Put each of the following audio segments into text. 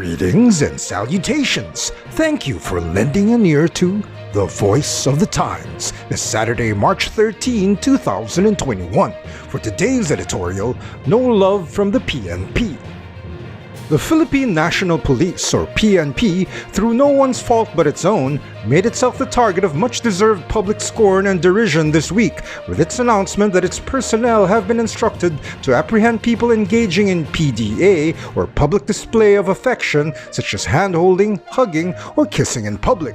Greetings and salutations. Thank you for lending an ear to The Voice of the Times this Saturday, March 13, 2021. For today's editorial, No Love from the PNP. The Philippine National Police, or PNP, through no one's fault but its own, made itself the target of much-deserved public scorn and derision this week with its announcement that its personnel have been instructed to apprehend people engaging in PDA, or public display of affection, such as hand-holding, hugging, or kissing in public.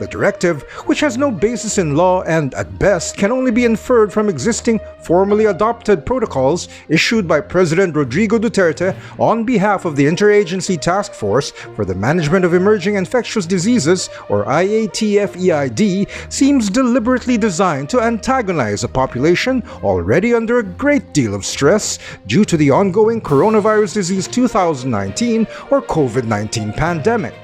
The directive, which has no basis in law and, at best, can only be inferred from existing, formally adopted protocols issued by President Rodrigo Duterte on behalf of the Interagency Task Force for the Management of Emerging Infectious Diseases, or IATF-EID, seems deliberately designed to antagonize a population already under a great deal of stress due to the ongoing coronavirus disease 2019 or COVID-19 pandemic.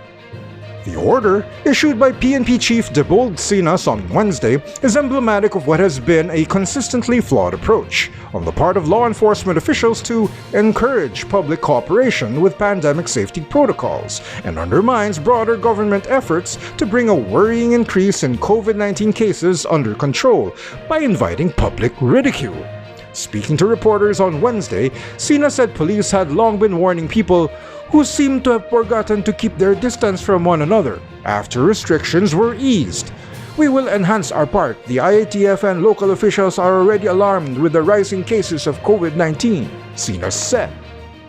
The order, issued by PNP Chief Debold Sinas on Wednesday, is emblematic of what has been a consistently flawed approach on the part of law enforcement officials to encourage public cooperation with pandemic safety protocols and undermines broader government efforts to bring a worrying increase in COVID-19 cases under control by inviting public ridicule. Speaking to reporters on Wednesday, Sinas said police had long been warning people who seemed to have forgotten to keep their distance from one another after restrictions were eased. We will enhance our part. The IATF and local officials are already alarmed with the rising cases of COVID-19, Sinas said.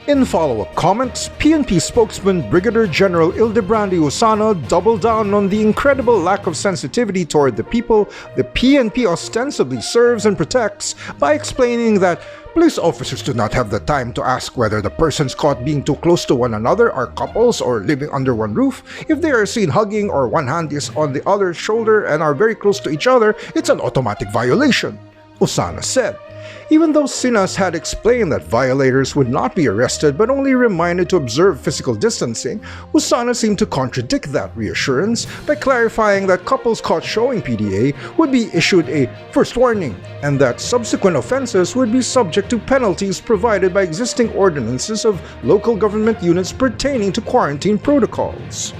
In follow-up comments, PNP spokesman Brigadier General Ildebrandi Usana doubled down on the incredible lack of sensitivity toward the people the PNP ostensibly serves and protects by explaining that police officers do not have the time to ask whether the persons caught being too close to one another are couples or living under one roof. If they are seen hugging or one hand is on the other's shoulder and are very close to each other, it's an automatic violation, Usana said. Even though Sinas had explained that violators would not be arrested but only reminded to observe physical distancing, Usana seemed to contradict that reassurance by clarifying that couples caught showing PDA would be issued a first warning and that subsequent offenses would be subject to penalties provided by existing ordinances of local government units pertaining to quarantine protocols.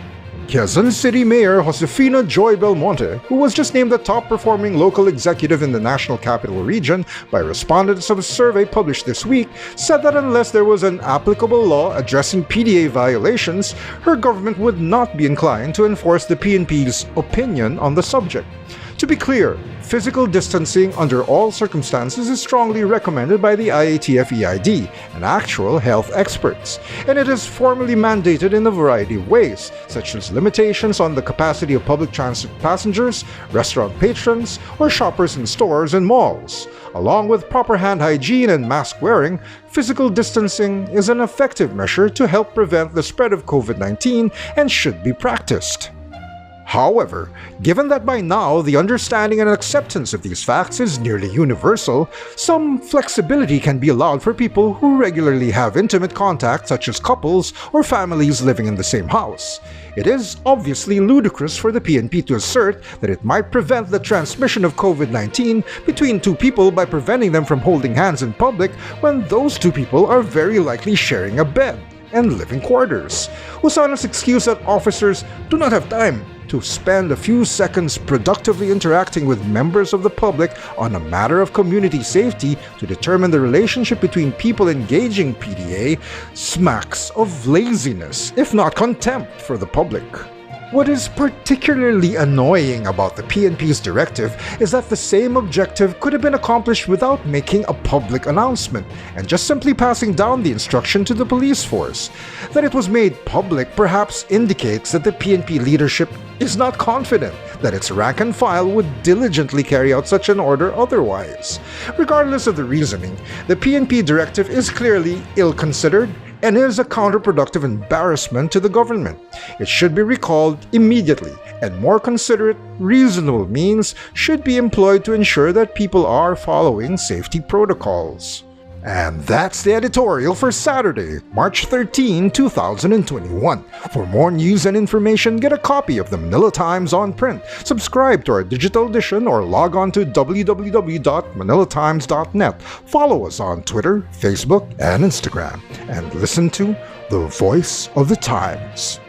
Quezon City Mayor Josefina Joy Belmonte, who was just named the top-performing local executive in the National Capital Region by respondents of a survey published this week, said that unless there was an applicable law addressing PDA violations, her government would not be inclined to enforce the PNP's opinion on the subject. To be clear, physical distancing under all circumstances is strongly recommended by the IATF-EID and actual health experts, and it is formally mandated in a variety of ways, such as limitations on the capacity of public transit passengers, restaurant patrons, or shoppers in stores and malls. Along with proper hand hygiene and mask wearing, physical distancing is an effective measure to help prevent the spread of COVID-19 and should be practiced. However, given that by now the understanding and acceptance of these facts is nearly universal, some flexibility can be allowed for people who regularly have intimate contact, such as couples or families living in the same house. It is obviously ludicrous for the PNP to assert that it might prevent the transmission of COVID-19 between two people by preventing them from holding hands in public when those two people are very likely sharing a bed and living quarters. Usana's excuse that officers do not have time to spend a few seconds productively interacting with members of the public on a matter of community safety to determine the relationship between people engaging PDA smacks of laziness, if not contempt for the public. What is particularly annoying about the PNP's directive is that the same objective could have been accomplished without making a public announcement and just simply passing down the instruction to the police force. That it was made public perhaps indicates that the PNP leadership is not confident that its rank and file would diligently carry out such an order otherwise. Regardless of the reasoning, the PNP directive is clearly ill-considered and is a counterproductive embarrassment to the government. It should be recalled immediately, and more considerate, reasonable means should be employed to ensure that people are following safety protocols. And that's the editorial for Saturday, March 13, 2021. For more news and information, get a copy of the Manila Times on print, subscribe to our digital edition, or log on to www.manilatimes.net. Follow us on Twitter, Facebook, and Instagram, and listen to The Voice of the Times.